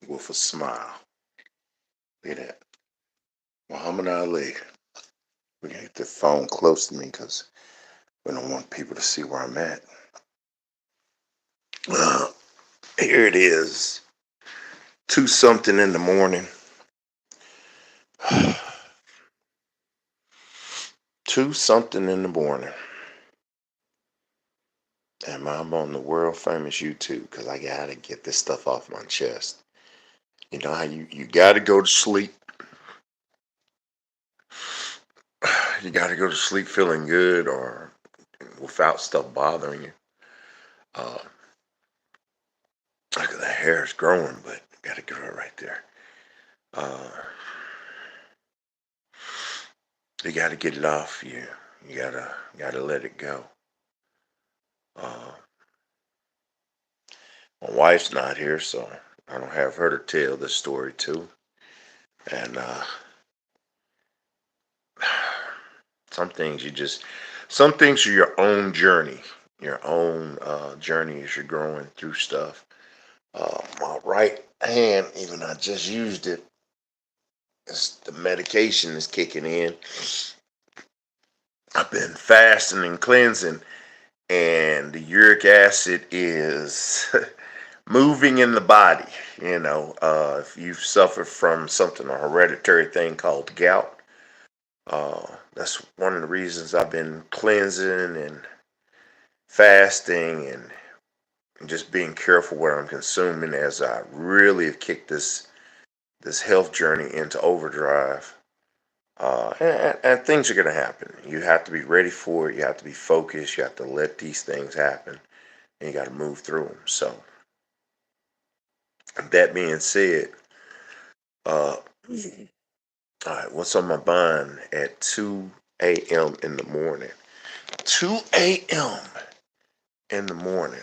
with a smile. Look at that. Muhammad Ali. We gotta get the phone close to me because we don't want people to see where I'm at. Uh, Here it is. 2 something in the morning. 2 something in the morning. And I'm on the world famous YouTube because I gotta get this stuff off my chest. You know how you gotta go to sleep. You gotta go to sleep feeling good or without stuff bothering you. Uh, Look, the hair is growing, but gotta get it right there. Uh, you gotta get it off you. You gotta let it go. Uh, my wife's not here, so I don't have her to tell the story to. And some things some things are your own journey. Your own journey as you're growing through stuff. My right hand, even I just used it. The medication is kicking in. I've been fasting and cleansing, and the uric acid is moving in the body. If you've suffered from something, a hereditary thing called gout, that's one of the reasons I've been cleansing and fasting and just being careful what I'm consuming as I really have kicked this health journey into overdrive. And things are going to happen. You have to be ready for it. You have to be focused. You have to let these things happen, and you got to move through them. So, that being said, uh, all right, what's on my mind at 2 a.m. in the morning? 2 a.m. in the morning.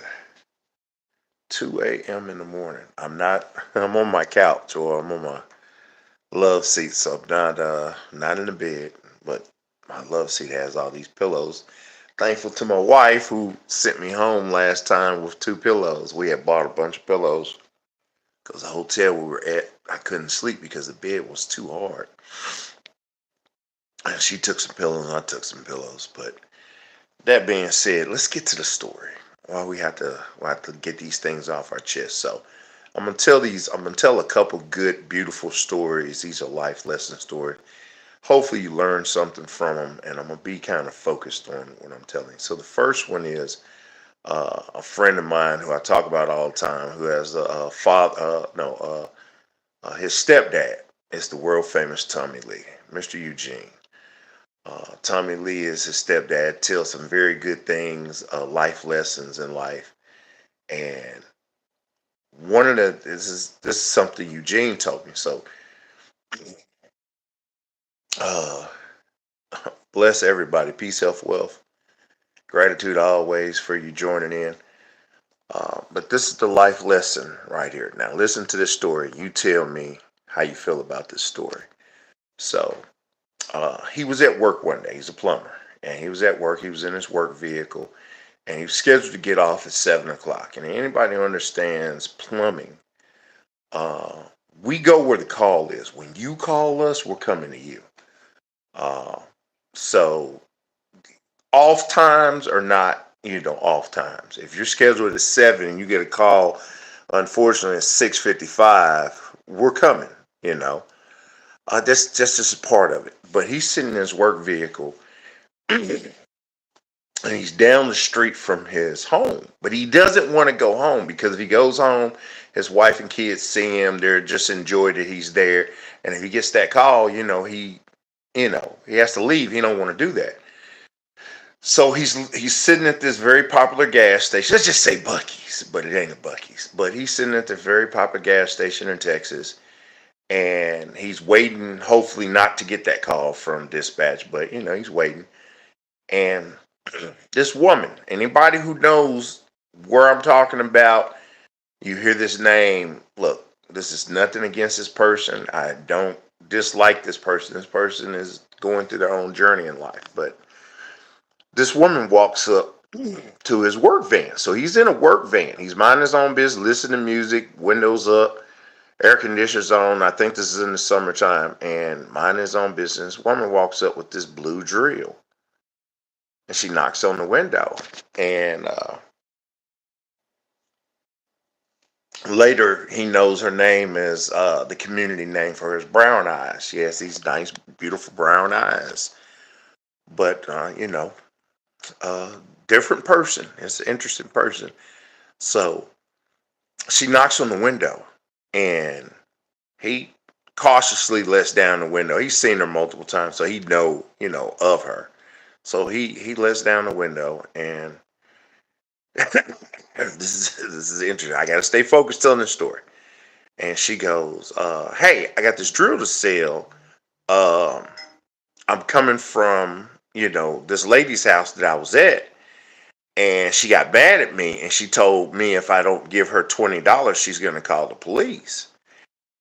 2 a.m. in the morning. I'm on my couch or I'm on my love seat, so I'm not in the bed, but my love seat has all these pillows. Thankful to my wife who sent me home last time with 2 pillows. We had bought a bunch of pillows because the hotel we were at, I couldn't sleep because the bed was too hard. And she took some pillows and I took some pillows. But that being said, let's get to the story. Why we have to get these things off our chest. So I'm gonna tell a couple good, beautiful stories. These are life lesson stories. Hopefully you learn something from them, and I'm gonna be kind of focused on what I'm telling. So the first one is a friend of mine who I talk about all the time, who has a father, no, his stepdad is the world famous Tommy Lee, Mr. Eugene. Tommy Lee is his stepdad. Tells some very good things, life lessons in life, and this is something Eugene told me. So, uh, bless everybody. Peace, health, wealth, gratitude always for you joining in. But this is the life lesson right here. Now, listen to this story. You tell me how you feel about this story. So, he was at work one day. He's a plumber. And he was at work. He was in his work vehicle. And he was scheduled to get off at 7 o'clock. And anybody who understands plumbing, uh, we go where the call is. When you call us, we're coming to you. Uh, so, off times are not, off times. If you're scheduled at 7 and you get a call, unfortunately at 6:55, we're coming, you know. That's just a part of it. But he's sitting in his work vehicle and he's down the street from his home. But he doesn't want to go home because if he goes home, his wife and kids see him. They're just enjoy that he's there. And if he gets that call, he has to leave. He don't want to do that. So he's sitting at this very popular gas station. Let's just say Buc-ee's, but it ain't a Buc-ee's. But he's sitting at this very popular gas station in Texas, and he's waiting, hopefully not to get that call from dispatch, but he's waiting. And this woman, anybody who knows where I'm talking about, you hear this name. Look, this is nothing against this person. I don't dislike this person. This person is going through their own journey in life, but this woman walks up to his work van. So he's in a work van. He's minding his own business, listening to music, windows up, Air conditioners on. I think this is in the summertime, and mine is on business. Woman walks up with this blue drill, and she knocks on the window. And later, he knows her name is the community name for his brown eyes. She has these nice, beautiful brown eyes. But uh, different person. It's an interesting person. So she knocks on the window, and he cautiously lets down the window. He's seen her multiple times, so he know of her. So he lets down the window, and this is interesting. I got to stay focused telling the story. And she goes, "Hey, I got this drill to sell. Um, I'm coming from this lady's house that I was at, and she got mad at me, and she told me if I don't give her $20, she's gonna call the police.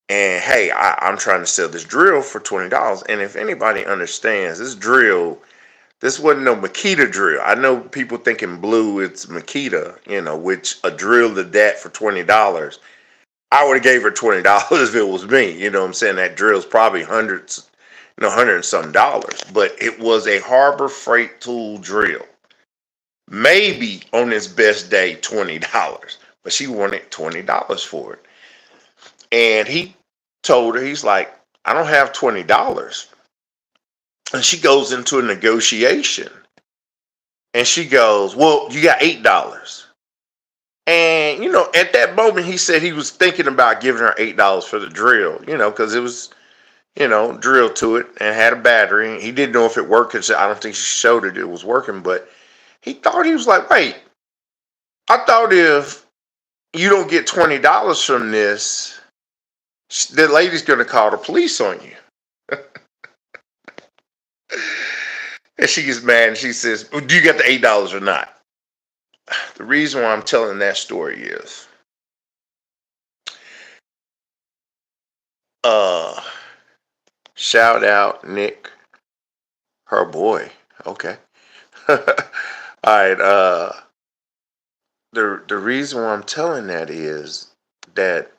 And hey, I'm trying to sell this drill for $20. And if anybody understands this drill, this wasn't no Makita drill. I know people thinking blue, it's Makita, which a drill to that for $20. I would have gave her $20 if it was me. You know what I'm saying? That drill's probably hundreds, hundred and some dollars. But it was a Harbor Freight tool drill. Maybe on its best day, $20. But she wanted $20 for it. And he told her, he's like, I don't have $20. And she goes into a negotiation. And she goes, well, you got $8. And, at that moment, he said he was thinking about giving her $8 for the drill, because it was, drilled to it and had a battery. He didn't know if it worked, because I don't think she showed it was working. But he was like, wait, I thought if you don't get $20 from this, the lady's going to call the police on you. And she gets mad and she says, well, do you get the $8 or not? The reason why I'm telling that story is shout out Nick, her boy. Okay. All right. The reason why I'm telling that is that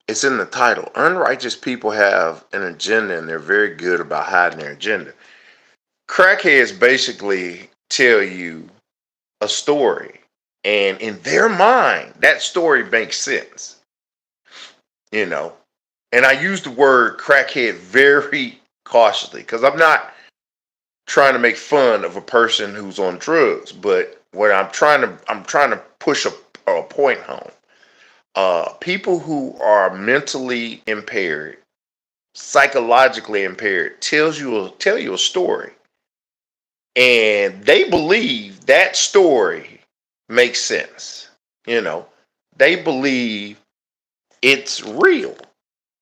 it's in the title. Unrighteous people have an agenda, and they're very good about hiding their agenda. Crackheads basically tell you a story, and in their mind, that story makes sense. And I use the word crackhead very cautiously, because I'm not trying to make fun of a person who's on drugs, but what I'm trying to push a point home. People who are mentally impaired, psychologically impaired, tell you a story, and they believe that story makes sense. They believe it's real,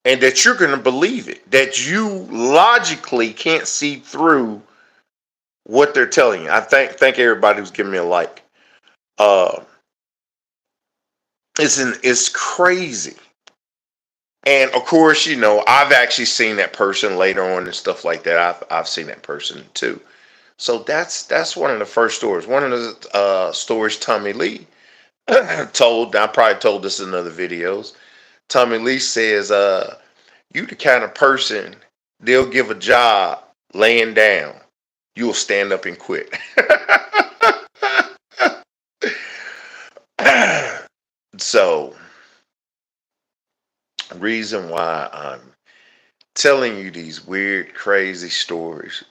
and that you're going to believe it, that you logically can't see through what they're telling you. I thank everybody who's giving me a like. Uh, it's crazy. And of course, I've actually seen that person later on and stuff like that. I've seen that person too. So that's one of the first stories. One of the stories Tommy Lee told. I probably told this in other videos. Tommy Lee says, "You the kind of person they'll give a job laying down. You'll stand up and quit." So, reason why I'm telling you these weird, crazy stories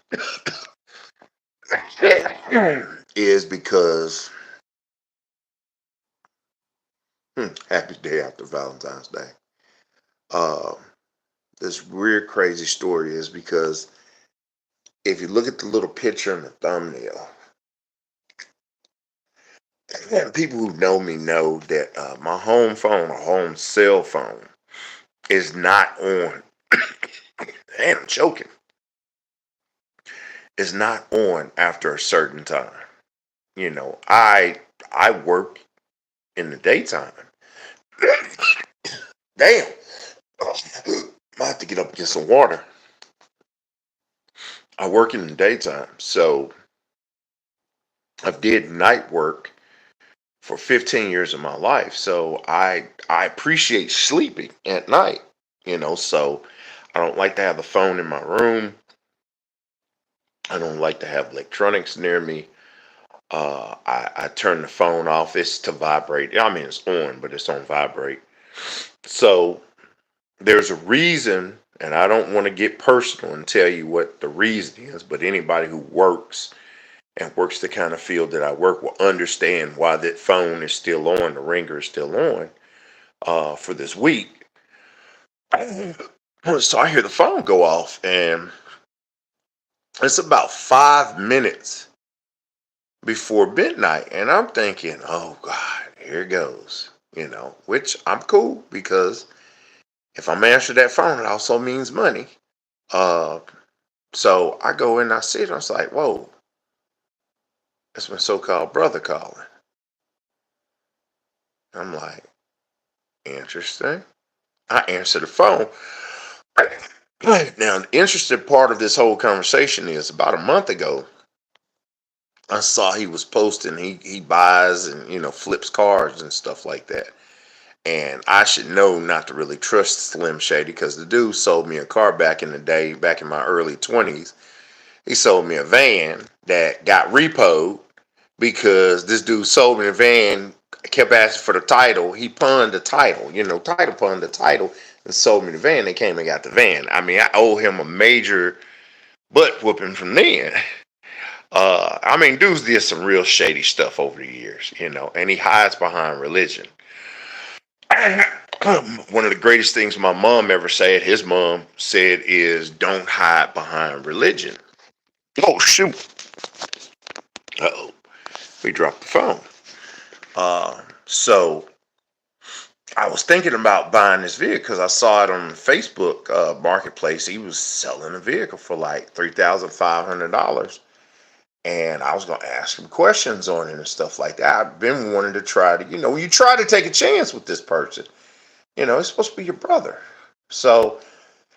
is because happy day after Valentine's Day. Uh, this weird, crazy story is because if you look at the little picture in the thumbnail, and people who know me know that my home phone or home cell phone is not on. And I'm choking. Is not on after a certain time. I work in the daytime. Damn. I have to get up and get some water. I work in the daytime, so I did night work for 15 years of my life. So I appreciate sleeping at night, so I don't like to have the phone in my room. I don't like to have electronics near me. I turn the phone off. It's to vibrate. I mean, it's on, but it's on vibrate. So there's a reason, and I don't want to get personal and tell you what the reason is, but anybody who works and works the kind of field that I work will understand why that phone is still on, the ringer is still on for this week. So I hear the phone go off, and it's about 5 minutes before midnight, and I'm thinking, oh God, here it goes, which I'm cool because if I'm answering that phone, it also means money. Uh, so I go in, and I see it, I was like, whoa, it's my so-called brother calling. I'm like, interesting. I answer the phone. Now, the interesting part of this whole conversation is about a month ago, I saw he was posting, he buys and, flips cars and stuff like that. And I should know not to really trust Slim Shady because the dude sold me a car back in the day, back in my early 20s. He sold me a van that got repoed because this dude sold me a van, kept asking for the title. He punned the title, title punned the title and sold me the van. They came and got the van. I mean, I owe him a major butt whooping from then. I mean, dudes did some real shady stuff over the years, and he hides behind religion. One of the greatest things my mom ever said, his mom said, is don't hide behind religion. Oh, shoot. Uh-oh. We dropped the phone. So I was thinking about buying this vehicle because I saw it on Facebook marketplace. He was selling a vehicle for like $3,500. And I was going to ask him questions on it and stuff like that. I've been wanting to try to, you try to take a chance with this person. It's supposed to be your brother. So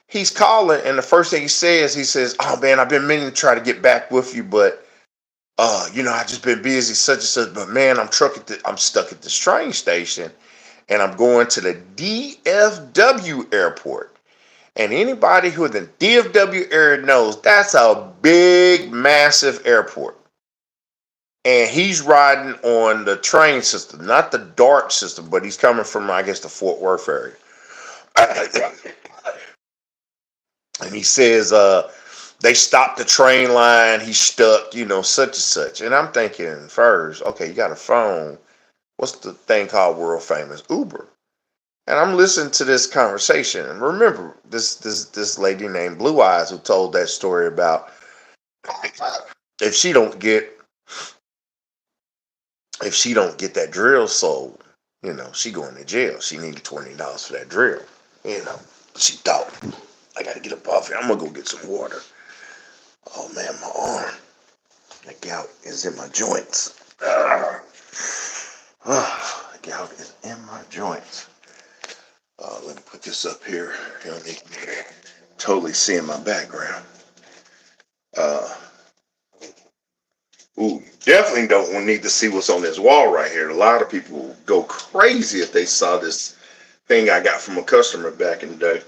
he's calling, and the first thing he says, oh man, I've been meaning to try to get back with you, but I just been busy, such and such. But man, I'm stuck at this train station, and I'm going to the DFW airport. And anybody who in the DFW area knows that's a big, massive airport. And he's riding on the train system, not the DART system, but he's coming from, I guess, the Fort Worth area. And he says, they stopped the train line. He's stuck, such and such. And I'm thinking first, okay, you got a phone. What's the thing called world famous? Uber. And I'm listening to this conversation. And remember, this lady named Blue Eyes who told that story about if she don't get that drill sold, she going to jail. She needed $20 for that drill. She thought, I got to get up off here. I'm going to go get some water. Oh, man, my arm. The gout is in my joints. The gout is in my joints. Let me put this up here. You can totally see in my background. Definitely don't need to see what's on this wall right here. A lot of people go crazy if they saw this thing I got from a customer back in the day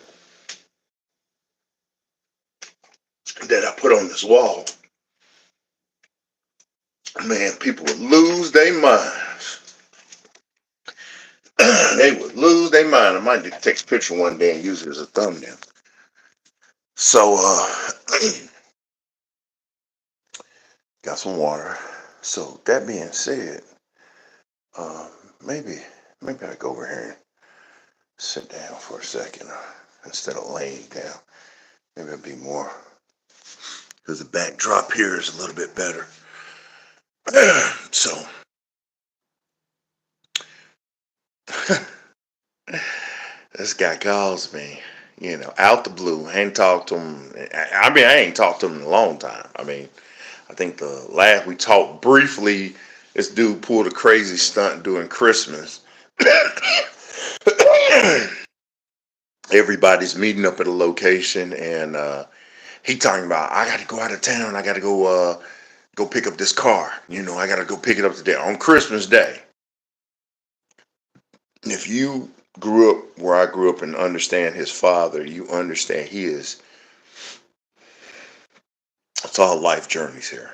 that I put on this wall. Man, people would lose their minds. They would lose their mind. I might take a picture one day and use it as a thumbnail. So, got some water. So that being said, maybe I go over here and sit down for a second instead of laying down. Maybe it'll be more because the backdrop here is a little bit better. So this guy calls me, out the blue. I ain't talked to him. I ain't talked to him in a long time. I think the last we talked briefly, this dude pulled a crazy stunt during Christmas. Everybody's meeting up at a location, and he talking about, I got to go out of town. I got to go pick up this car. I got to go pick it up today on Christmas Day. If you grew up where I grew up and understand his father, you understand it's all life journeys here.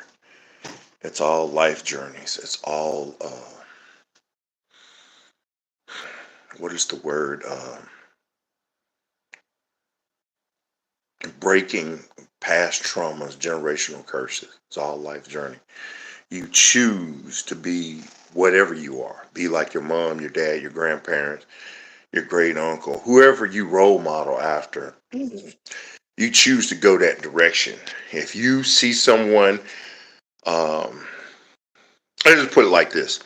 It's all life journeys. It's all, what is the word? Breaking past traumas, generational curses. It's all life journey. You choose to be whatever you are. Be like your mom, your dad, your grandparents, your great uncle, whoever you role model after. You choose to go that direction. If you see someone, I just put it like this: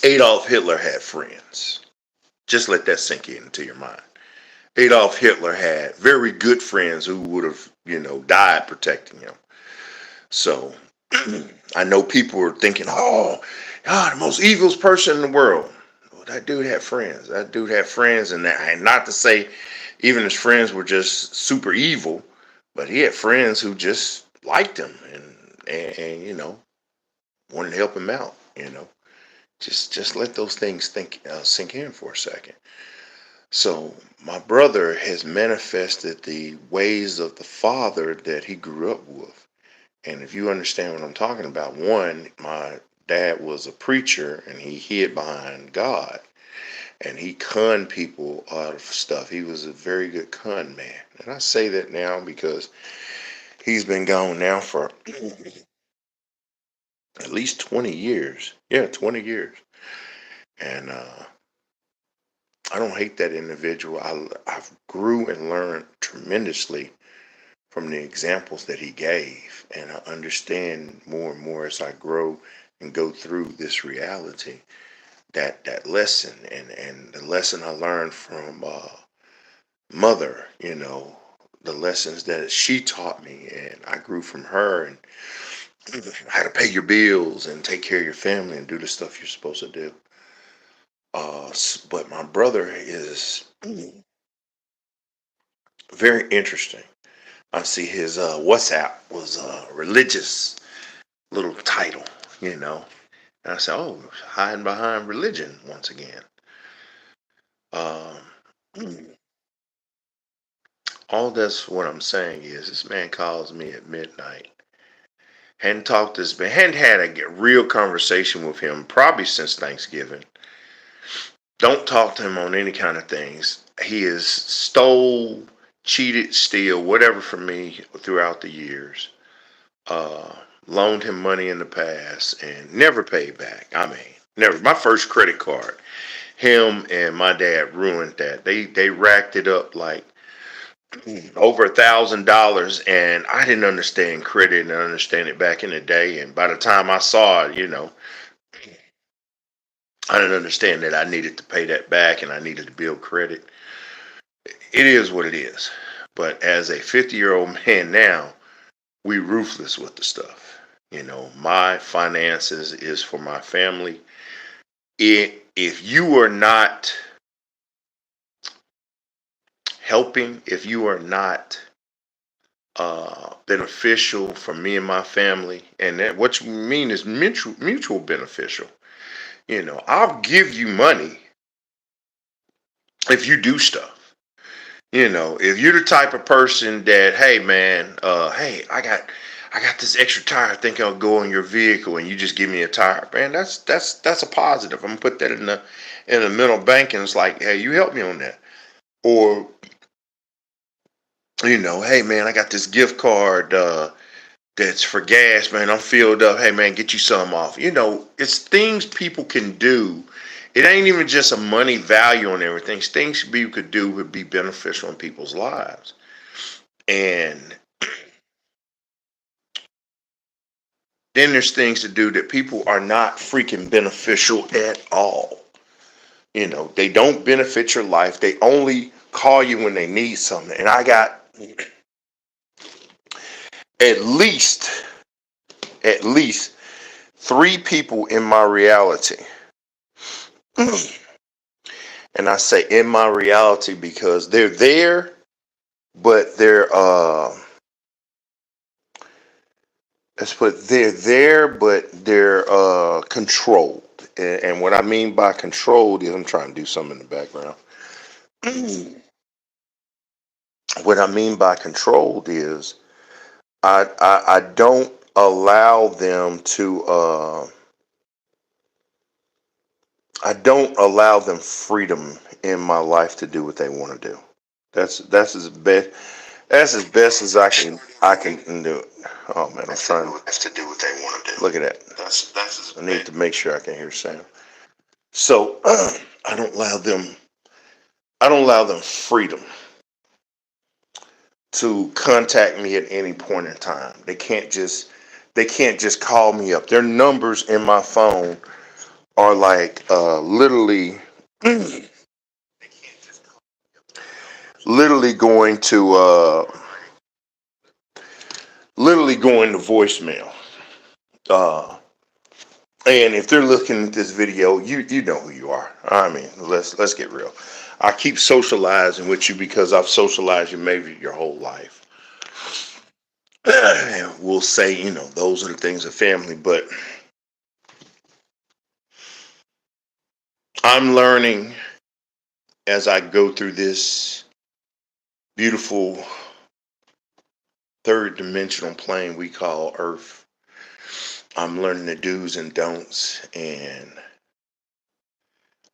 Adolf Hitler had friends. Just let that sink into your mind. Adolf Hitler had very good friends who would have, died protecting him. So I know people are thinking, oh, the most evil person in the world. Well, that dude had friends. That dude had friends, and not to say even his friends were just super evil, but he had friends who just liked him and wanted to help him out. Just let those things sink in for a second. So my brother has manifested the ways of the father that he grew up with. And if you understand what I'm talking about, one, my dad was a preacher and he hid behind God and he conned people out of stuff. He was a very good con man. And I say that now because he's been gone now for at least 20 years. Yeah, 20 years. And I don't hate that individual. I've grew and learned tremendously from the examples that he gave. And I understand more and more as I grow and go through this reality, that lesson and the lesson I learned from mother, the lessons that she taught me, and I grew from her, and how to pay your bills and take care of your family and do the stuff you're supposed to do. But my brother is very interesting. I see his WhatsApp was a religious little title, And I said, oh, hiding behind religion once again. Um, all that's what I'm saying is this man calls me at midnight. Hadn't talked to this man, hadn't had a real conversation with him probably since Thanksgiving. Don't talk to him on any kind of things. He has stole, cheated, steal, whatever from me throughout the years. Uh, Loaned him money in the past and never paid back. I mean, never. My first credit card, him and my dad ruined that. They racked it up like over $1,000, and I didn't understand credit and understand it back in the day. And by the time I saw it, I didn't understand that I needed to pay that back and I needed to build credit. It is what it is. But as a 50-year-old man now, we ruthless with the stuff. My finances is for my family. If you are not helping, if you are not beneficial for me and my family, and that what you mean is mutual beneficial. I'll give you money if you do stuff. If you're the type of person that, hey man, hey, I got this extra tire. I think I'll go on your vehicle, and you just give me a tire, man. That's a positive. I'm gonna put that in the middle bank, and it's like, hey, you help me on that. Or hey man, I got this gift card that's for gas, man. I'm filled up. Hey man, get you some off. It's things people can do. It ain't even just a money value on everything. It's things people could do would be beneficial in people's lives. And then there's things to do that people are not freaking beneficial at all. They don't benefit your life. They only call you when they need something. And I got at least, at least three people in my reality. And I say in my reality because they're there, but they're there, but they're controlled. And what I mean by controlled is I'm trying to do something in the background. What I mean by controlled is I don't allow them to I don't allow them freedom in my life to do what they want to do. That's as best as I can do it. Oh man, I'm trying to do what they want to do. Look at that. I need to make sure I can hear sound. So I don't allow them. I don't allow them freedom to contact me at any point in time. They can't just call me up. Their numbers in my phone are like literally going to literally going to voicemail. Uh, and if they're looking at this video, you know who you are. I mean, let's get real. I keep socializing with you because I've socialized you maybe your whole life. We'll say, those are the things of family, but I'm learning as I go through this beautiful third dimensional plane we call Earth. I'm learning the do's and don'ts, and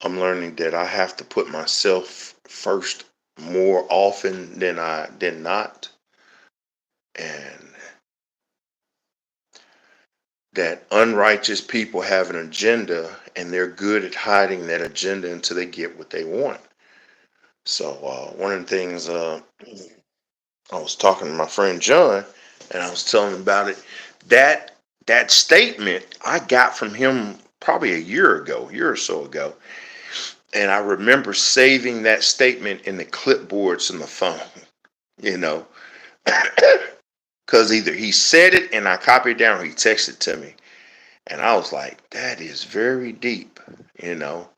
I'm learning that I have to put myself first more often than not, and that unrighteous people have an agenda, and they're good at hiding that agenda until they get what they want. So one of the things I was talking to my friend John, and I was telling him about it. That statement I got from him probably a year or so ago, and I remember saving that statement in the clipboards in the phone. You know, because either he said it and I copied it down, or he texted it to me, and I was like, "That is very deep," you know.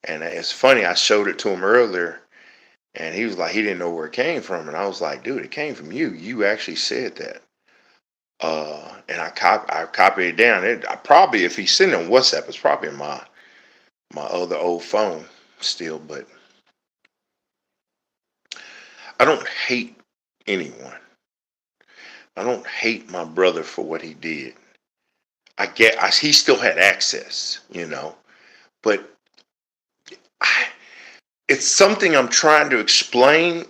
And it's funny, I showed it to him earlier, and he was like, he didn't know where it came from, and I was like, "Dude, it came from you. You actually said that." And I copied it down. I probably, if he's sitting on WhatsApp, it's probably in my other old phone still. But I don't hate anyone. I don't hate my brother for what he did. He still had access, but I, it's something I'm trying to explain.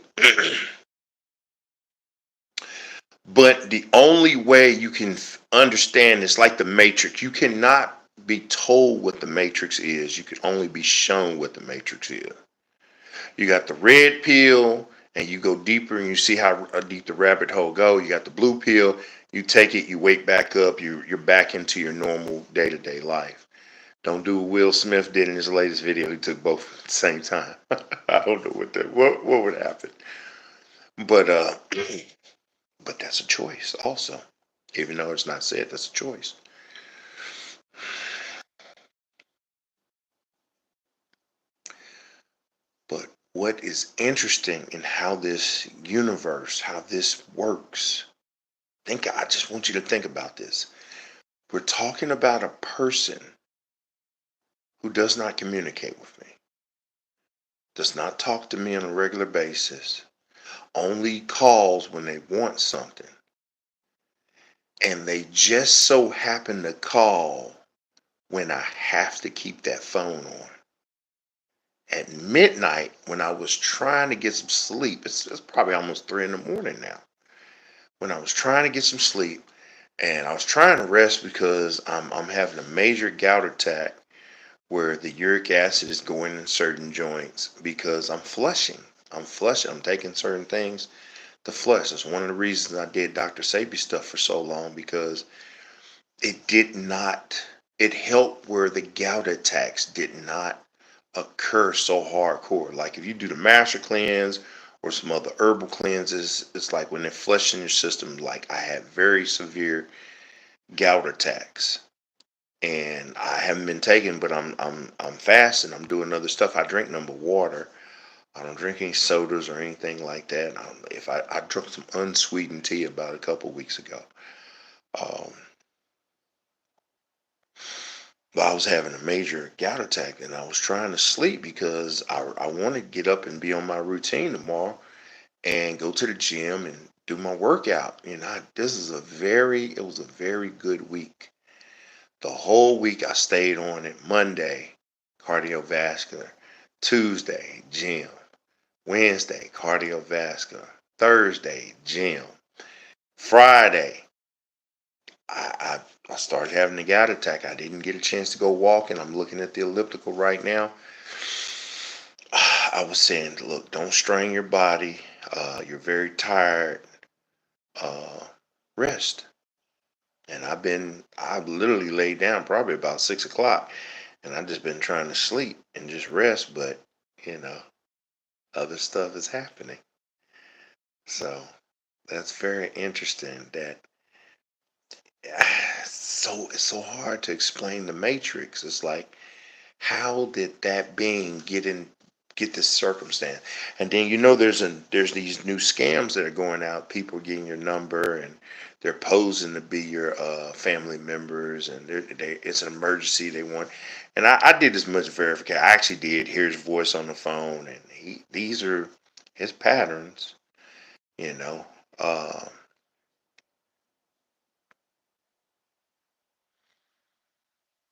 But the only way you can understand is like the Matrix. You cannot be told what the Matrix is. You can only be shown what the Matrix is. You got the red pill, and you go deeper, and you see how deep the rabbit hole go. You got the blue pill. You take it, you wake back up. You're back into your normal day-to-day life. Don't do what Will Smith did in his latest video. He took both at the same time. I don't know what would happen, but but that's a choice also. Even though it's not said, that's a choice. But what is interesting in how this universe, how this works, I just want you to think about this. We're talking about a person who does not communicate with me, does not talk to me on a regular basis, only calls when they want something, and they just so happen to call when I have to keep that phone on. At midnight, when I was trying to get some sleep, it's probably almost 3 in the morning now. When I was trying to get some sleep, and I was trying to rest because I'm having a major gout attack where the uric acid is going in certain joints because I'm flushing. I'm flushing. I'm taking certain things to flush. That's one of the reasons I did Dr. Sabi stuff for so long, because it did not, it helped where the gout attacks did not occur so hardcore. Like if you do the master cleanse or some other herbal cleanses, it's like when they're flushing your system. Like I had very severe gout attacks, and I haven't been taking, but I'm fasting. I'm doing other stuff. I drink number water. I don't drink any sodas or anything like that. If I drank some unsweetened tea about a couple weeks ago. Um, Well, I was having a major gout attack and I was trying to sleep because I want to get up and be on my routine tomorrow and go to the gym and do my workout. It was a very good week. The whole week I stayed on it. Monday, cardiovascular. Tuesday, gym. Wednesday, cardiovascular. Thursday, gym. Friday, I started having a gout attack. I didn't get a chance to go walking. I'm looking at the elliptical right now. I was saying, look, don't strain your body. You're very tired. Uh, Rest. And I've literally laid down probably about 6 o'clock, and I've just been trying to sleep and just rest, but you know, other stuff is happening. So that's very interesting. That it's so hard to explain the matrix. It's like, how did that being get this circumstance? And then there's these new scams that are going out. People getting your number and they're posing to be your family members, and it's an emergency they want. And I did as much verification. I actually did hear his voice on the phone, and these are his patterns, you know. Uh,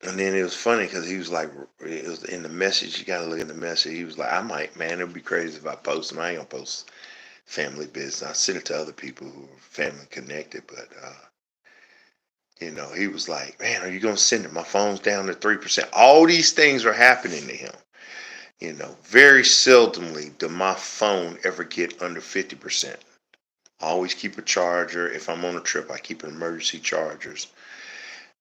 And then it was funny because he was like, it was in the message. You got to look at the message. He was like, man, it'd be crazy if I post them. I ain't gonna post family business. I send it to other people who are family connected. But, he was like, man, are you gonna send it? My phone's down to 3%. All these things are happening to him. Very seldomly do my phone ever get under 50%. I always keep a charger. If I'm on a trip, I keep an emergency chargers.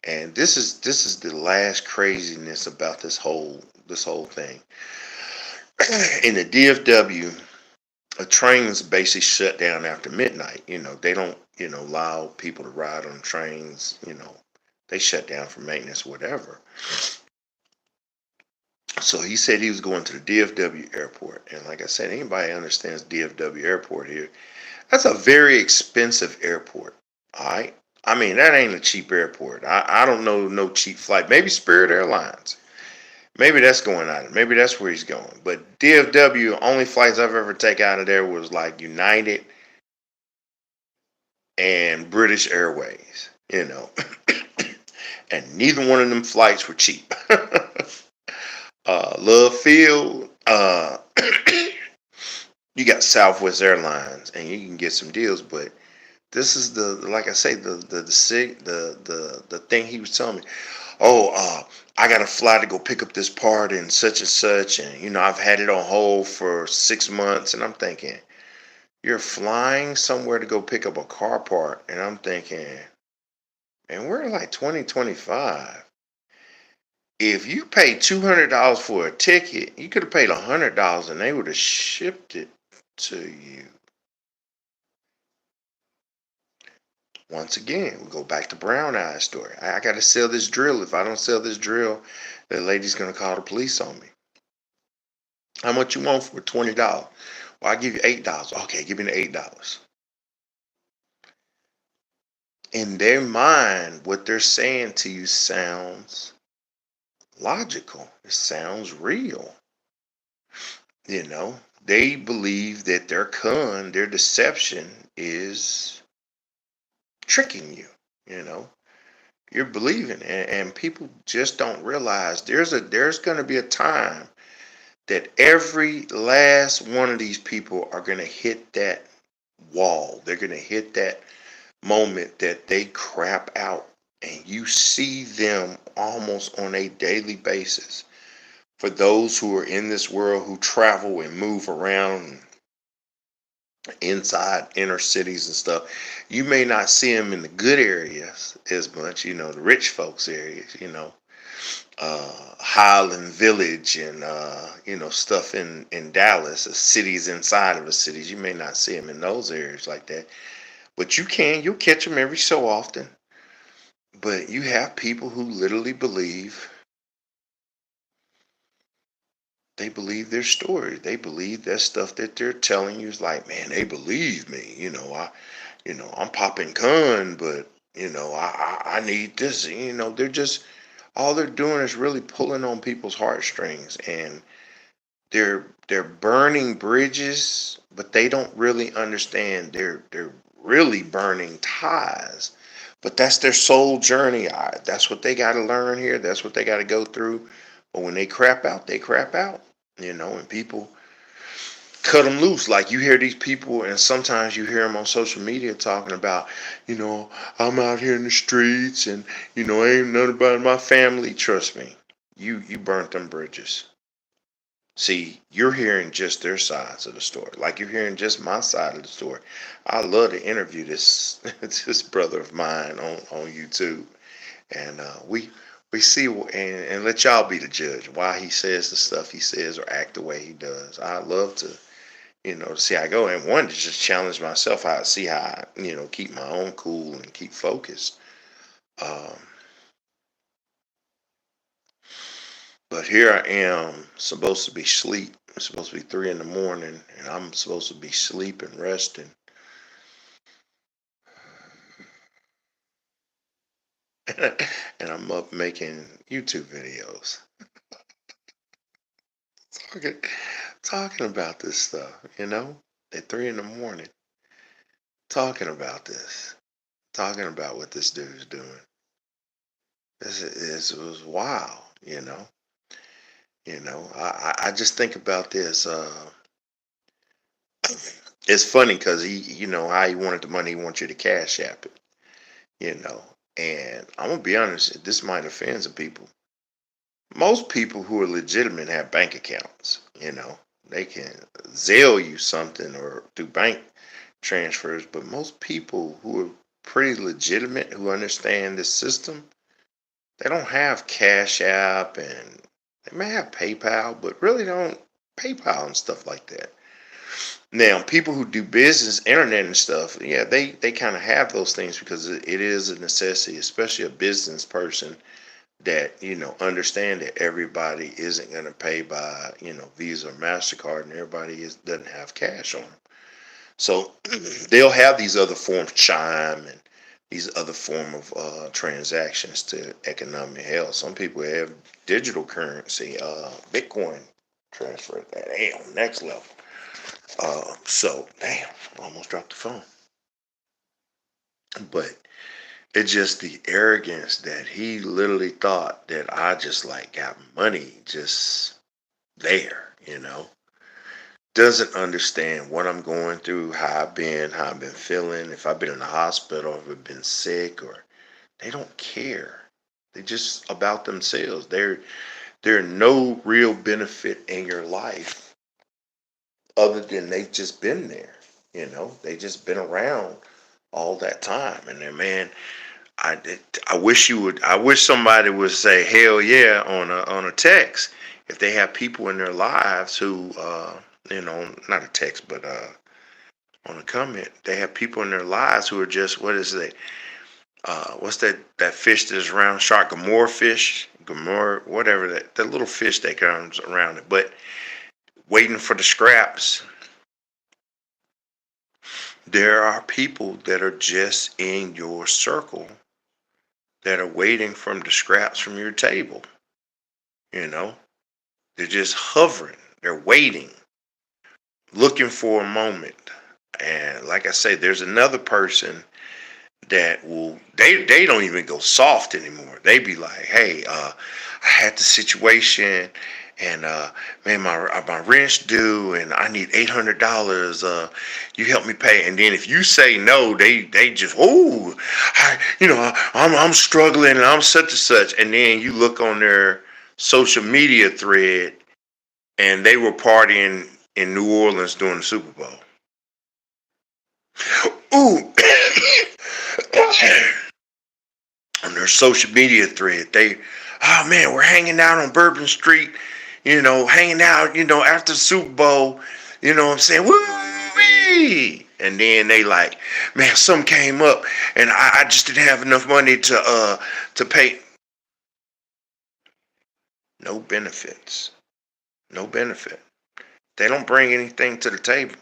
And this is the last craziness about this whole thing. In the DFW, a train's basically shut down after midnight. They don't allow people to ride on trains. They shut down for maintenance, whatever. So he said he was going to the DFW airport, and like I said, anybody understands DFW airport here. That's a very expensive airport. All right. I mean, that ain't a cheap airport. I don't know no cheap flight. Maybe Spirit Airlines. Maybe that's going out. Maybe that's where he's going. But DFW, only flights I've ever taken out of there was like United and British Airways, and neither one of them flights were cheap. Love Field, you got Southwest Airlines, and you can get some deals, but this is like I say, the thing he was telling me. Oh, I got to fly to go pick up this part and such, and I've had it on hold for 6 months, and I'm thinking, you're flying somewhere to go pick up a car part, and I'm thinking, and we're in like 2025. If you pay $200 for a ticket, you could have paid $100, and they would have shipped it to you. Once again, we go back to Brown Eye story. I got to sell this drill. If I don't sell this drill, the lady's going to call the police on me. How much you want for $20? Well, I give you $8. Okay, give me the $8. In their mind, what they're saying to you sounds logical. It sounds real. They believe that their deception is tricking you. You're believing, and people just don't realize there's going to be a time that every last one of these people are going to hit that wall. They're going to hit that moment that they crap out, and you see them almost on a daily basis. For those who are in this world, who travel and move around inside inner cities and stuff, you may not see them in the good areas as much, the rich folks areas, Highland Village and stuff in Dallas, cities inside of the cities. You may not see them in those areas like that, but you'll catch them every so often. But you have people who literally believe their story. They believe that stuff that they're telling you is like, man, they believe me. I'm popping con, but I need this. They're just all they're doing is really pulling on people's heartstrings, and they're burning bridges, but they don't really understand they're really burning ties. But that's their soul journey. That's what they got to learn here. That's what they got to go through. But when they crap out, they crap out. And people cut them loose. Like you hear these people, and sometimes you hear them on social media talking about, I'm out here in the streets, and ain't nothing about my family. Trust me, you burnt them bridges. See, you're hearing just their sides of the story, like you're hearing just my side of the story. I love to interview this this brother of mine on YouTube, and we see and let y'all be the judge why he says the stuff he says or act the way he does. I love to see how I go, and one to just challenge myself. I see how I keep my own cool and keep focused. Um, But here I am, supposed to be asleep. It's supposed to be 3 in the morning, and I'm supposed to be sleeping, resting, and I'm up making YouTube videos, talking, talking about this stuff. At 3 in the morning, talking about this, talking about what this dude's doing. This was wild. I just think about this. It's funny because how he wanted the money, he wants you to cash app it. you know. And I'm gonna be honest, this might offend some people. Most people who are legitimate have bank accounts. They can Zelle you something or do bank transfers, but most people who are pretty legitimate, who understand the system, they don't have Cash App, and they may have PayPal, but really don't PayPal and stuff like that. Now, people who do business, internet and stuff, yeah, they kind of have those things because it is a necessity, especially a business person that understand that everybody isn't going to pay by Visa or MasterCard, and everybody doesn't have cash on them. So they'll have these other forms, Chime and these other form of transactions to economic health. Some people have digital currency, Bitcoin transfer at that. Damn, next level. So damn, almost dropped the phone. But it's just the arrogance that he literally thought that I just like got money just there. Doesn't understand what I'm going through, how I've been feeling, if I've been in the hospital, if I've been sick, or they don't care. They just about themselves. They're no real benefit in your life other than they've just been there. They just been around all that time. And then, man, I wish you would. I wish somebody would say hell yeah on a text if they have people in their lives who not a text but on a comment, they have people in their lives who are just, what is it? What's that fish that's around, shark, Gamora fish, Gamora, whatever, that little fish that comes around it, but waiting for the scraps. There are people that are just in your circle that are waiting from the scraps from your table. They're just hovering. They're waiting, looking for a moment. And like I say, there's another person that they don't even go soft anymore. They be like, hey, I had the situation, and man, my rent's due, and I need $800. You help me pay. And then if you say no, they just, I'm struggling, and I'm such and such. And then you look on their social media thread, and they were partying in New Orleans during the Super Bowl. Ooh. On their social media thread, oh man, we're hanging out on Bourbon Street, hanging out, after the Super Bowl, what I'm saying? Woo-wee! And then they like, man, something came up, and I just didn't have enough money to pay. No benefits. No benefit. They don't bring anything to the table.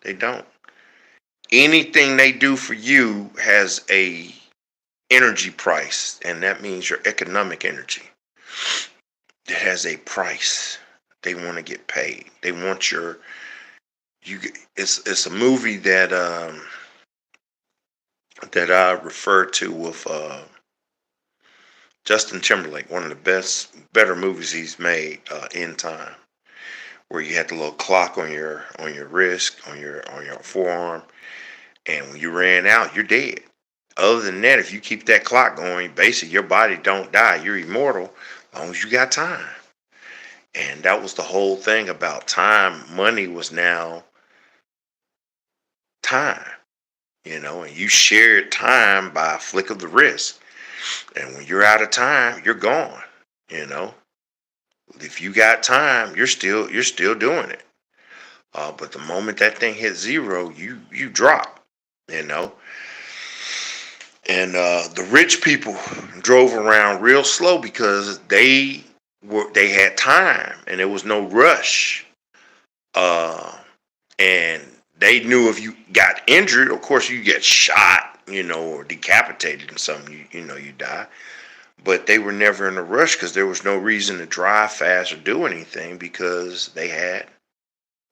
They don't. Anything they do for you has a energy price, and that means your economic energy. It has a price. They want to get paid. They want your you. It's a movie that I refer to with Justin Timberlake, one of the better movies he's made in time, where you had the little clock on your wrist, on your forearm, and when you ran out, you're dead. Other than that, if you keep that clock going, basically your body don't die. You're immortal as long as you got time. And that was the whole thing about time. Money was now time, and you shared time by a flick of the wrist. And when you're out of time, you're gone. You know, if you got time, you're still doing it. But the moment that thing hits zero, you drop. You know, and the rich people drove around real slow because they had time and there was no rush. Uh, and they knew if you got injured, of course you get shot, or decapitated and something, you die. But they were never in a rush because there was no reason to drive fast or do anything because they had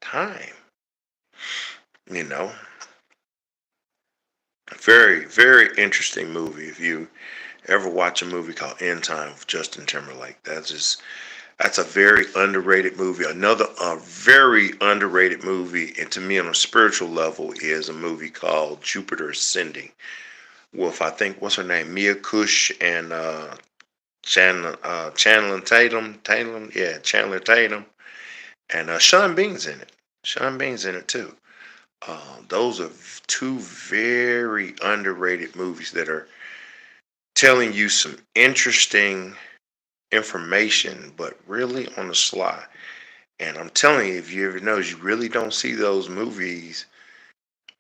time. You know, very very interesting movie. If you ever watch a movie called End Time with Justin Timberlake, that's a very underrated movie. Another very underrated movie, and to me on a spiritual level, is a movie called Jupiter Ascending with, I think, what's her name, Mia Kush and Chandler Tatum, yeah, Chandler Tatum, and Sean Bean's in it. Sean Bean's in it too. Those are two very underrated movies that are telling you some interesting information, but really on the sly. And I'm telling you, if you ever notice, you really don't see those movies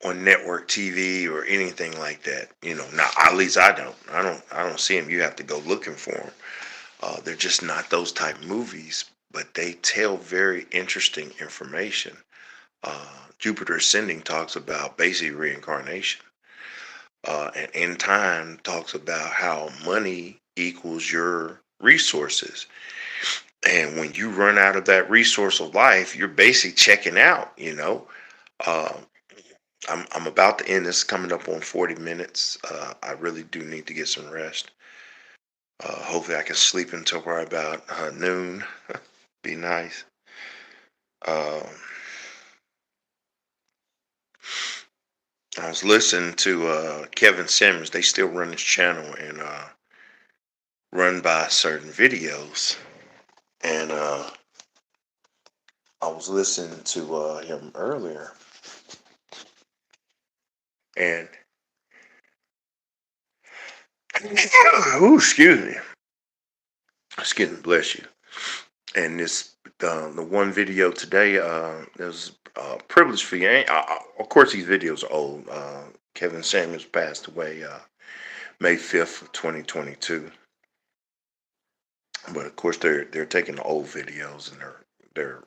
on network TV or anything like that. Now at least I don't. I don't see them. You have to go looking for them. They're just not those type movies, but they tell very interesting information. Jupiter Ascending talks about basic reincarnation, and In Time talks about how money equals your resources. And when you run out of that resource of life, you're basically checking out. Um, I'm about to end this, coming up on 40 minutes. I really do need to get some rest. Hopefully I can sleep until probably about noon. Be nice. Um, I was listening to Kevin Simmons. They still run his channel and run by certain videos. And I was listening to him earlier. And, ooh, excuse me. Excuse me, bless you. And the one video today, there's privilege for you. Of course, these videos are old. Kevin Samuels passed away May 5th of 2022. But of course, they're taking the old videos and they're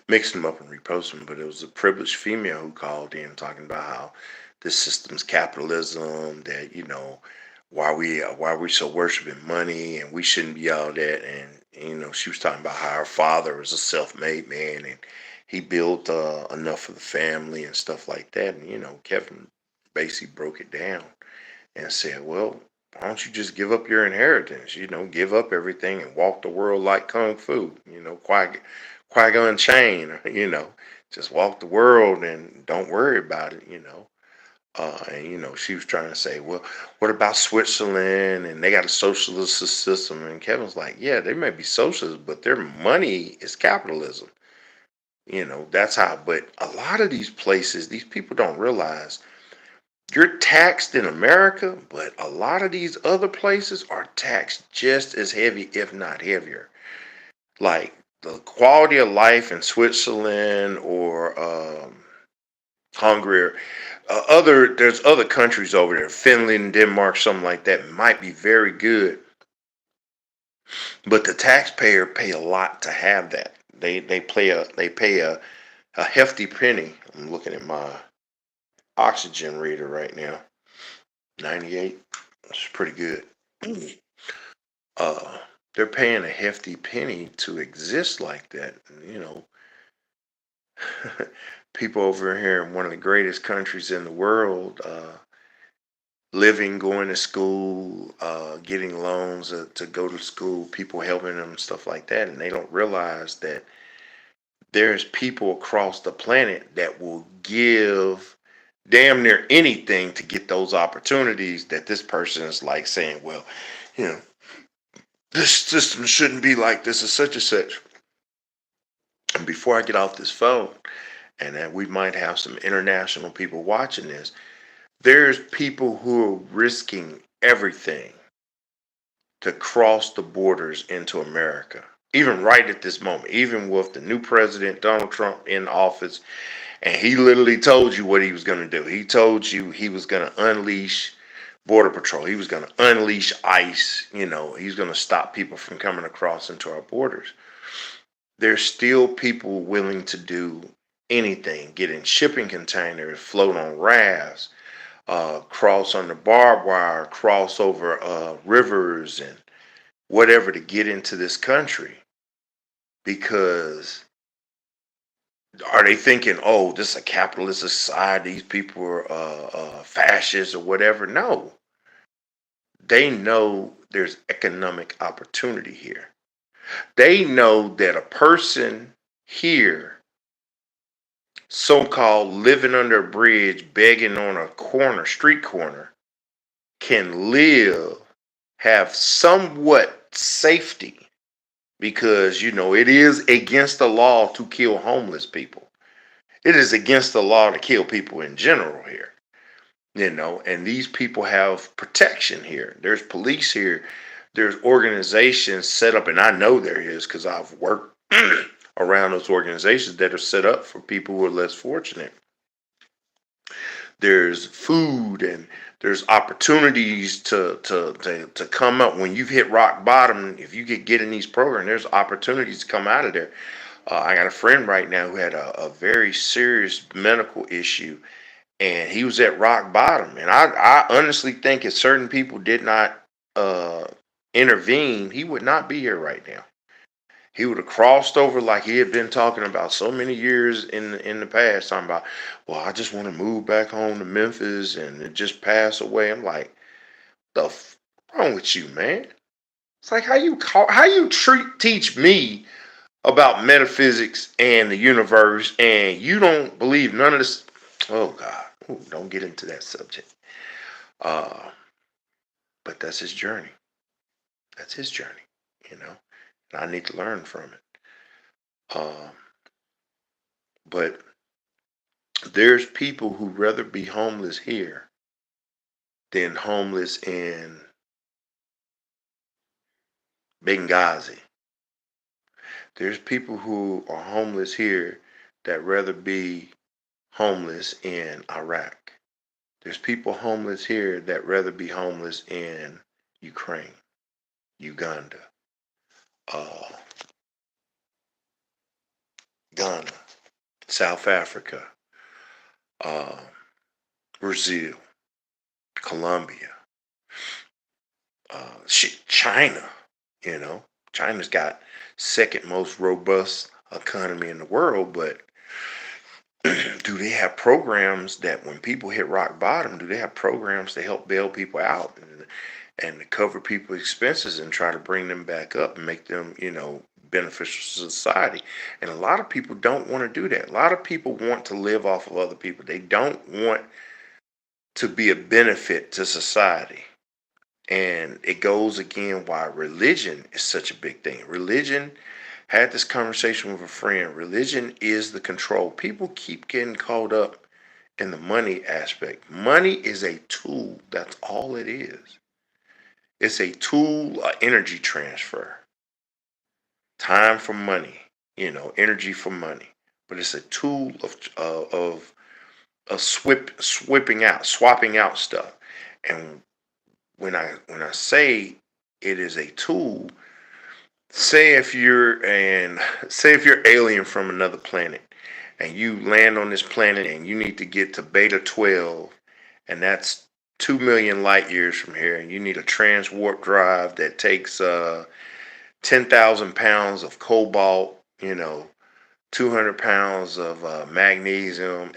mixing them up and reposting them. But it was a privileged female who called in talking about how this system's capitalism. That why we so worshiping money and we shouldn't be all that. And she was talking about how her father was a self-made man and he built enough for the family and stuff like that. And Kevin basically broke it down and said, well, why don't you just give up your inheritance? Give up everything and walk the world like kung fu. Qui-Gon Chain. Just walk the world and don't worry about it. And she was trying to say, well, what about Switzerland? And they got a socialist system. And Kevin's like, yeah, they may be socialist, but their money is capitalism. That's how. But a lot of these places, these people don't realize you're taxed in America, but a lot of these other places are taxed just as heavy, if not heavier. Like the quality of life in Switzerland or Hungary, or there's other countries over there, Finland, Denmark, something like that, might be very good, but the taxpayer pay a lot to have that. They pay a hefty penny. I'm looking at my oxygen reader right now. 98. It's pretty good. Uh, they're paying a hefty penny to exist like that. You know, people over here in one of the greatest countries in the world, living, going to school, getting loans to go to school, people helping them, stuff like that, and they don't realize that there's people across the planet that will give damn near anything to get those opportunities that this person is like saying, well, you know, this system shouldn't be like this, or such and such. And before I get off this phone, and that we might have some international people watching this, there's people who are risking everything to cross the borders into America. Even right at this moment, even with the new president, Donald Trump, in office, and he literally told you what he was going to do. He told you he was going to unleash Border Patrol. He was going to unleash ICE. You know, he's going to stop people from coming across into our borders. There's still people willing to do anything, get in shipping containers, float on rafts, cross under barbed wire, cross over rivers and whatever to get into this country, because are they thinking, oh, this is a capitalist society, these people are fascists or whatever? No, they know there's economic opportunity here. They know that a person here, so-called living under a bridge, begging on a corner, street corner, can live, have somewhat safety, because you know it is against the law to kill homeless people. It is against the law to kill people in general here, you know, and these people have protection here. There's police here. There's organizations set up, and I know there is because I've worked around those organizations that are set up for people who are less fortunate. There's food and there's opportunities to come up when you've hit rock bottom. If you could get in these programs, there's opportunities to come out of there. I got a friend right now who had a very serious medical issue, and he was at rock bottom. And I honestly think if certain people did not uh, intervene, he would not be here right now. He would have crossed over like he had been talking about so many years in the past, talking about, well, I just want to move back home to Memphis and just pass away. I'm like, the wrong with you, man? It's like how you teach me about metaphysics and the universe, and you don't believe none of this. Oh God, ooh, don't get into that subject. Uh, but that's his journey. That's his journey, you know. And I need to learn from it. Um, but there's people who rather be homeless here than homeless in Benghazi. There's people who are homeless here that rather be homeless in Iraq. There's people homeless here that rather be homeless in Ukraine, Uganda, uh, Ghana, South Africa, uh, Brazil, Colombia, China. You know, China's got second most robust economy in the world, but do they have programs that when people hit rock bottom, do they have programs to help bail people out and to cover people's expenses and try to bring them back up and make them, you know, beneficial to society? And a lot of people don't want to do that. A lot of people want to live off of other people. They don't want to be a benefit to society. And it goes again why religion is such a big thing. Religion, had this conversation with a friend. Religion is the control. People keep getting caught up in the money aspect. Money is a tool. That's all it is. It's a tool, energy transfer. Time for money, you know, energy for money. But it's a tool of swapping out stuff. And when I say it is a tool, say if you're alien from another planet and you land on this planet and you need to get to beta 12, and that's 2 million light years from here, and you need a transwarp drive that takes 10,000 pounds of cobalt, 200 pounds of magnesium,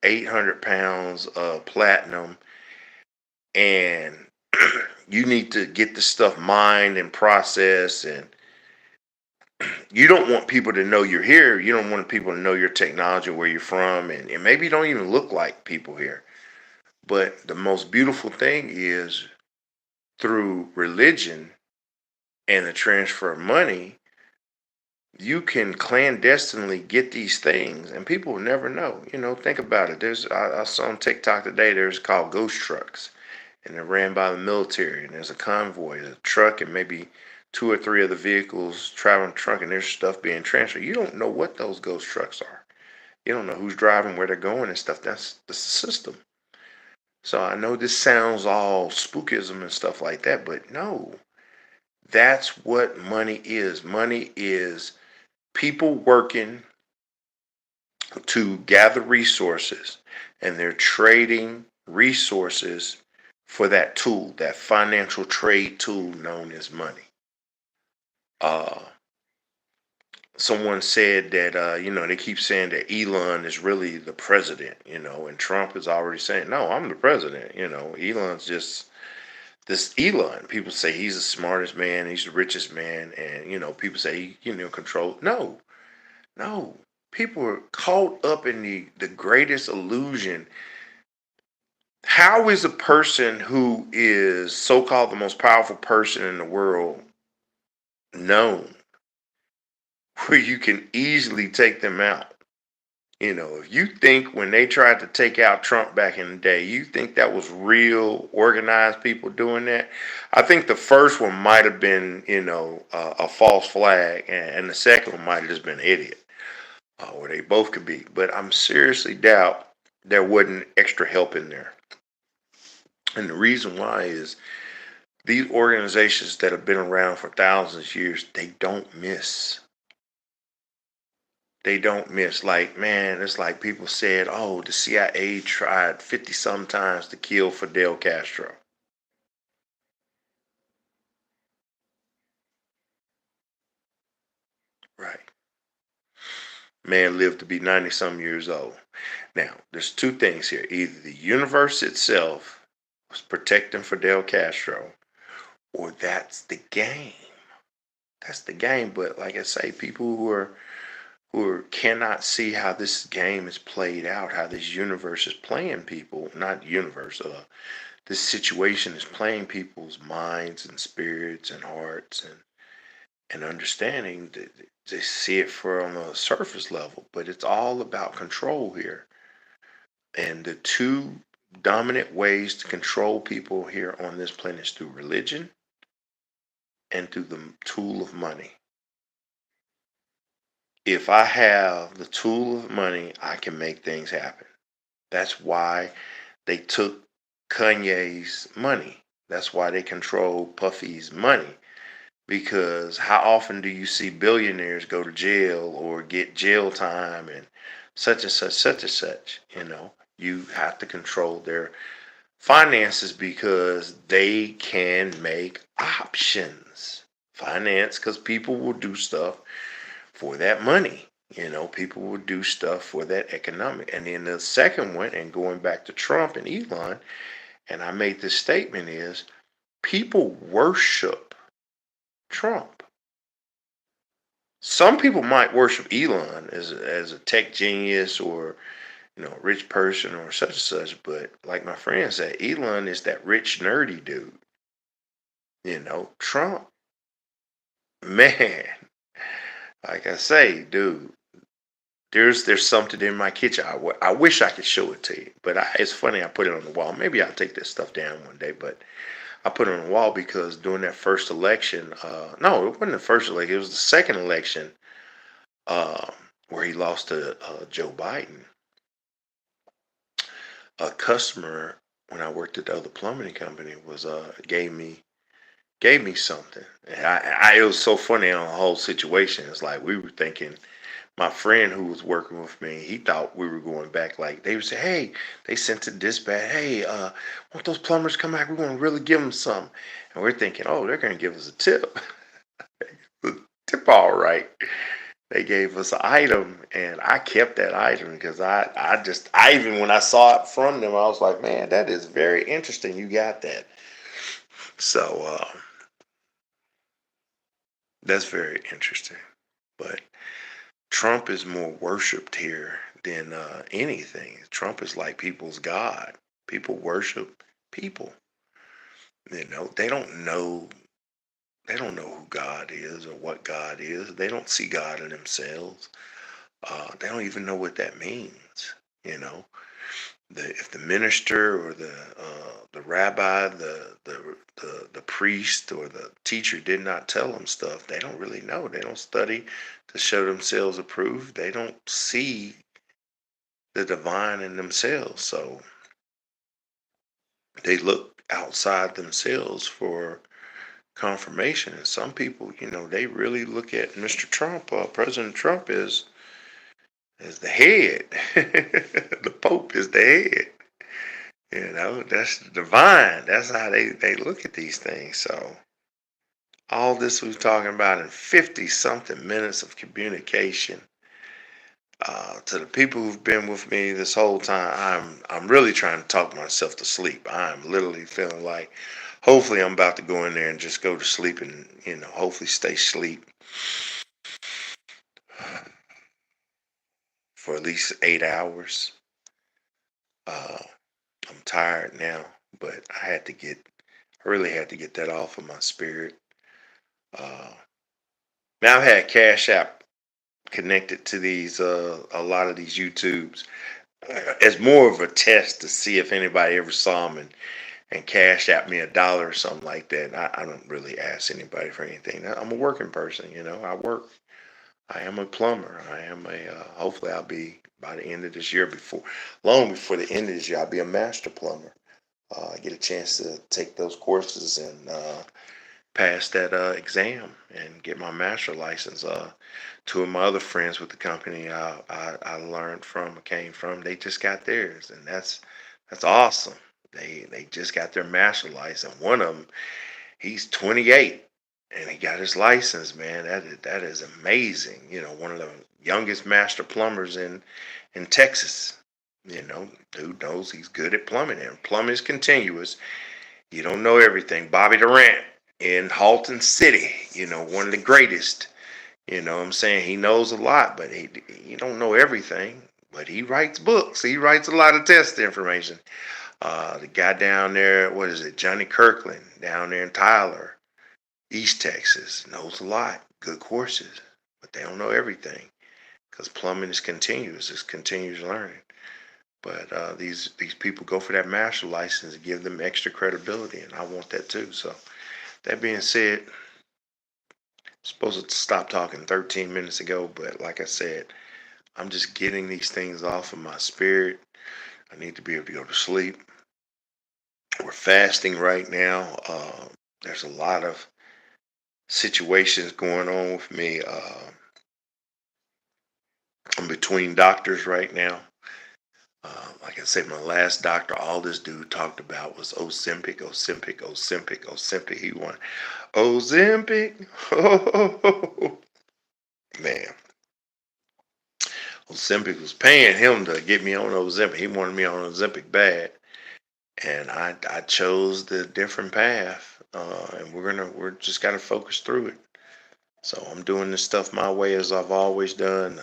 800 pounds of platinum, and you need to get the stuff mined and processed. And you don't want people to know you're here. You don't want people to know your technology, where you're from, and maybe you don't even look like people here. But the most beautiful thing is, through religion and the transfer of money, you can clandestinely get these things and people will never know. Think about it. I saw on TikTok today, there's called ghost trucks, and they're ran by the military, and there's a convoy, a truck, and maybe two or three other vehicles traveling the truck, and there's stuff being transferred. You don't know what those ghost trucks are. You don't know who's driving, where they're going and stuff. That's the system. So I know this sounds all spookism and stuff like that, but no, that's what money is. Money is people working to gather resources, and they're trading resources for that tool, that financial trade tool known as money. Uh, Someone said that, they keep saying that Elon is really the president, and Trump is already saying, no, I'm the president. Elon's just this Elon. People say he's the smartest man, he's the richest man, and, people say he, control. No, no. People are caught up in the greatest illusion. How is a person who is so-called the most powerful person in the world known, where you can easily take them out? If you think when they tried to take out Trump back in the day, you think that was real organized people doing that? I think the first one might have been, a false flag, and the second one might have just been an idiot, or they both could be. But I'm seriously doubt there wasn't extra help in there. And the reason why is these organizations that have been around for thousands of years, they don't miss. They don't miss. Like, man, it's like people said, oh, the CIA tried 50 some times to kill Fidel Castro. Right. Man lived to be 90 some years old. Now, there's two things here. Either the universe itself was protecting Fidel Castro, or that's the game. That's the game. But like I say, people who cannot see how this game is played out, how this universe is playing people, not universe, this situation is playing people's minds and spirits and hearts, and understanding that they see it for on a surface level, but it's all about control here. And the two dominant ways to control people here on this planet is through religion and through the tool of money. If I have the tool of money, I can make things happen. That's why they took Kanye's money. That's why they control Puffy's money. Because how often do you see billionaires go to jail or get jail time and such and such, such and such? You have to control their finances because they can make options. Finance, because people will do stuff for that money. People will do stuff for that economic. And then the second one, and going back to Trump and Elon, and I made this statement, is people worship Trump. Some people might worship Elon as a tech genius, or a rich person or such and such, but like my friend said, Elon is that rich nerdy dude. Trump, man, like I say, dude, there's something in my kitchen. I wish I could show it to you, but it's funny. I put it on the wall. Maybe I'll take this stuff down one day, but I put it on the wall because during that first election, no, it wasn't the first election. It was the second election, where he lost to Joe Biden. A customer, when I worked at the other plumbing company, was gave me something. And it was so funny on the whole situation. It's like we were thinking My friend who was working with me, he thought we were going back. Like they would say, "Hey, they sent to dispatch. Hey, want those plumbers come back? We're going to really give them some." And we're thinking, "Oh, they're going to give us a tip." The tip, all right. They gave us an item, and I kept that item because I even when I saw it from them, I was like, "Man, that is very interesting. You got that." So that's very interesting. But Trump is more worshipped here than anything. Trump is like people's God. People worship people. They don't know. They don't know who God is or what God is. They don't see God in themselves. They don't even know what that means. You know, if the minister or the rabbi, the priest or the teacher did not tell them stuff, they don't really know. They don't study to show themselves approved. They don't see the divine in themselves. So they look outside themselves for confirmation. And some people, they really look at Mr. Trump, President Trump is the head. The Pope is the head. That's divine. That's how they look at these things. So all this we're talking about in 50 something minutes of communication, to the people who've been with me this whole time, I'm really trying to talk myself to sleep. I'm literally feeling like hopefully I'm about to go in there and just go to sleep and hopefully stay asleep for at least 8 hours. I'm tired now, but I really had to get that off of my spirit. Now I've had Cash App connected to these a lot of these YouTubes as more of a test to see if anybody ever saw them and Cash App me $1 or something like that. I don't really ask anybody for anything. I'm a working person, I work. I am a plumber. I am hopefully I'll be by the end of this year, long before the end of this year, I'll be a master plumber. Get a chance to take those courses and pass that exam and get my master license. Two of my other friends with the company I learned from, came from, they just got theirs, and that's awesome. They just got their master license. One of them, he's 28 and he got his license. Man, that is amazing. One of the youngest master plumbers in Texas. Dude knows he's good at plumbing, and plumbing is continuous. You don't know everything. Bobby Durant in Halton City, one of the greatest. What I'm saying, he knows a lot, but he don't know everything. But he writes books. He writes a lot of test information. The guy down there, what is it, Johnny Kirkland, down there in Tyler, East Texas, knows a lot. Good courses, but they don't know everything because plumbing is continuous. It's continuous learning. But these people go for that master license to give them extra credibility, and I want that too. So that being said, I'm supposed to stop talking 13 minutes ago, but like I said, I'm just getting these things off of my spirit. I need to be able to go to sleep. We're fasting right now. There's a lot of situations going on with me. I'm between doctors right now. Like I said, my last doctor, all this dude talked about was Ozempic, Ozempic, Ozempic, Ozempic. He wanted Ozempic. Oh, man. Ozempic was paying him to get me on Ozempic. He wanted me on Ozempic bad. And I chose the different path. And we're just got to focus through it. So I'm doing this stuff my way as I've always done.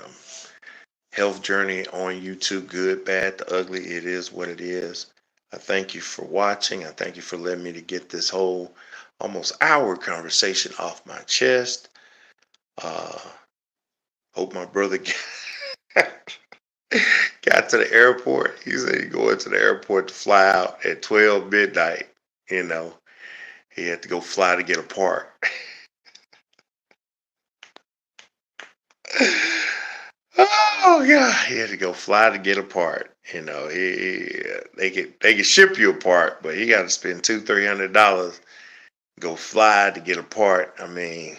Health journey on YouTube, good, bad, the ugly. It is what it is. I thank you for watching. I thank you for letting me to get this whole almost hour conversation off my chest. Hope my brother got to the airport. He said he going to the airport to fly out at 12 midnight. He had to go fly to get a part. Oh yeah, he had to go fly to get a part. They could ship you a part, but he got to spend $200-300 go fly to get a part. I mean,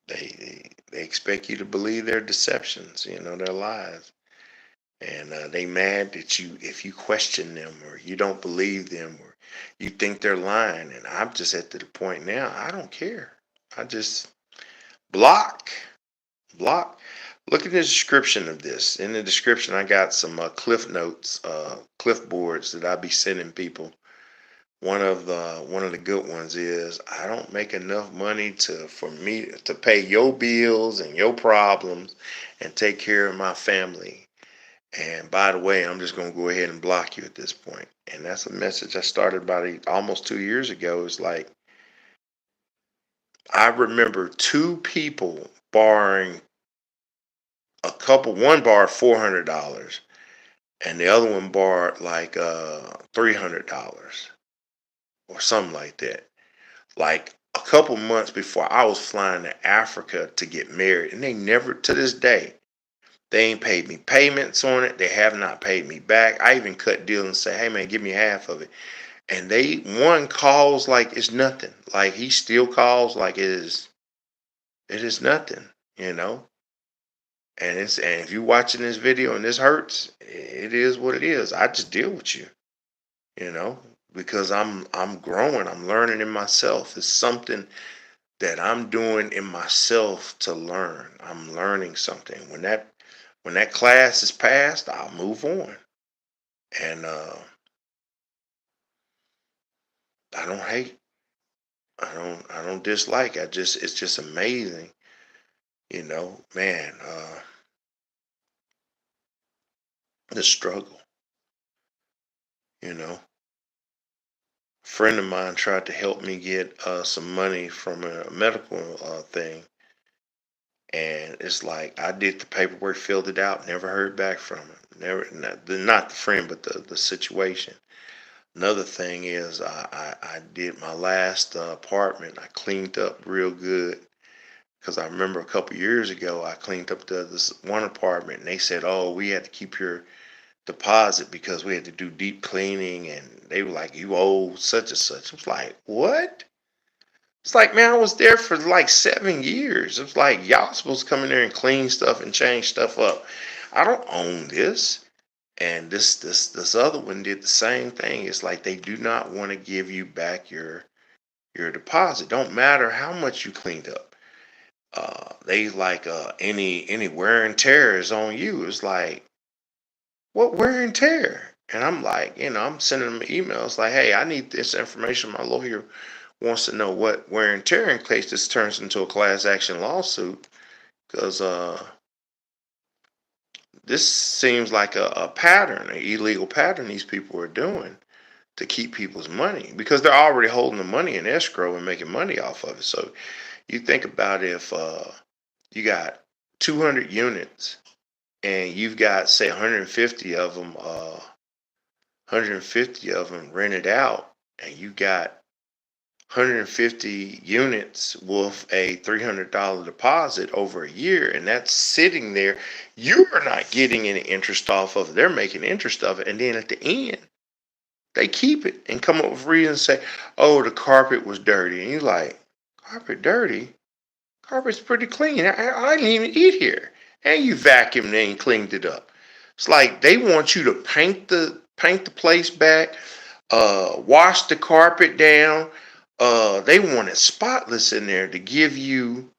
they They expect you to believe their deceptions, their lies. And they mad that you if you question them or you don't believe them or you think they're lying. And I'm just at the point now, I don't care. I just block, block. Look at the description of this. In the description, I got some cliff notes, cliff boards that I be sending people. One of the good ones is I don't make enough money for me to pay your bills and your problems and take care of my family. And by the way, I'm just going to go ahead and block you at this point. And that's a message I started about almost 2 years ago. It's like, I remember two people borrowing one borrowed $400 and the other one borrowed like $300 or something like that. Like a couple months before I was flying to Africa to get married, and they never, to this day, they ain't paid me payments on it. They have not paid me back. I even cut deals and say, hey man, give me half of it. And one calls like it's nothing. Like he still calls like it is nothing, you know. And if you're watching this video and this hurts, it is what it is. I just deal with you, you know, because I'm growing, I'm learning in myself. It's something that I'm doing in myself to learn. I'm learning something. When that class is passed, I'll move on. And I don't hate. I don't dislike. It's just amazing, man, the struggle, you know. A friend of mine tried to help me get some money from a medical thing. And it's like I did the paperwork, filled it out, never heard back from him. Never, not the friend, but the situation. Another thing is I did my last apartment. I cleaned up real good because I remember a couple years ago I cleaned up this one apartment and they said, "Oh, we had to keep your deposit because we had to do deep cleaning," and they were like, "You owe such and such." I was like, "What?" It's like, man, I was there for like 7 years. It's like y'all supposed to come in there and clean stuff and change stuff up. I don't own this. And this other one did the same thing. It's like they do not want to give you back your deposit. Don't matter how much you cleaned up. They like any wear and tear is on you. It's like, what wear and tear? And I'm like, I'm sending them emails like, hey, I need this information. My lawyer wants to know what wear and tear in case this turns into a class action lawsuit. Because this seems like a pattern, an illegal pattern these people are doing to keep people's money because they're already holding the money in escrow and making money off of it. So you think about if you got 200 units and you've got say 150 of them rented out, and you got 150 units with a $300 deposit over a year, and that's sitting there. You're not getting any interest off of it. They're making interest of it, and then at the end they keep it and come up with reasons and say, "Oh, the carpet was dirty," and you're like, "Carpet dirty? Carpet's pretty clean. I didn't even eat here." And you vacuumed and cleaned it up. It's like they want you to paint the place back, wash the carpet down. They want it spotless in there to give you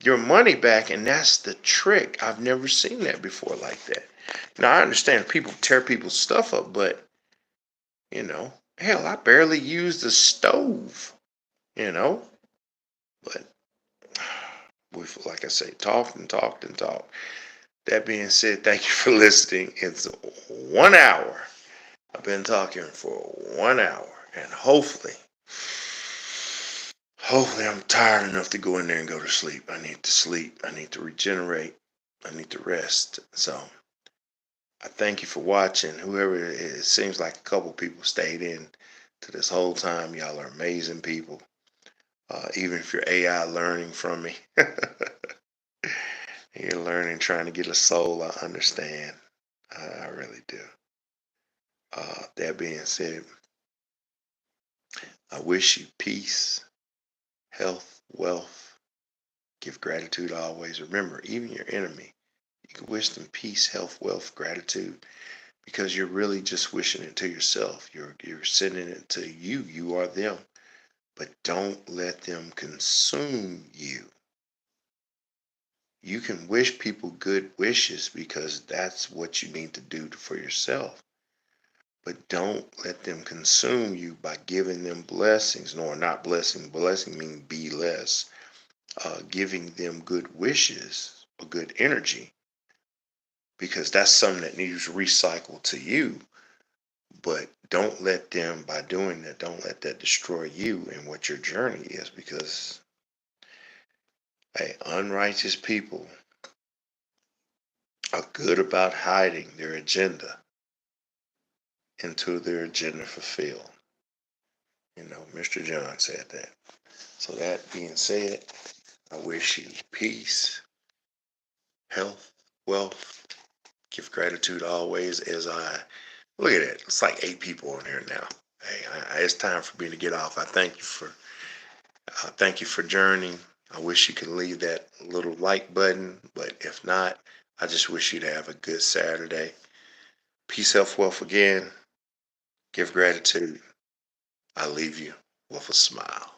your money back, and that's the trick. I've never seen that before like that. Now I understand people tear people's stuff up, but hell, I barely use the stove, you know. But we've, like I say, talked and talked and talked. That being said, thank you for listening. It's 1 hour. I've been talking for 1 hour, and hopefully I'm tired enough to go in there and go to sleep. I need to sleep. I need to regenerate. I need to rest. So I thank you for watching. Whoever it is, it seems like a couple people stayed in to this whole time. Y'all are amazing people. Even if you're AI learning from me, you're learning, trying to get a soul. I understand. I really do. That being said, I wish you peace, health, wealth, Give gratitude always. Remember, even your enemy, you can wish them peace, health, wealth, gratitude, because you're really just wishing it to yourself. You're sending it to you. You are them. But don't let them consume you. You can wish people good wishes because that's what you need to do for yourself. But don't let them consume you by giving them blessings, nor not blessing. Blessing means be less. Giving them good wishes or good energy, because that's something that needs recycled to you. But don't let them, by doing that, don't let that destroy you and what your journey is, because hey, unrighteous people are good about hiding their agenda until their agenda fulfilled. Mr. John said that. So that being said, I wish you peace, health, wealth. Give gratitude always. As I look at it, it's like 8 people on here now. Hey, it's time for me to get off. I thank you for journeying. I wish you could leave that little like button, but if not, I just wish you to have a good Saturday. Peace, health, wealth again. Give gratitude. I leave you with a smile.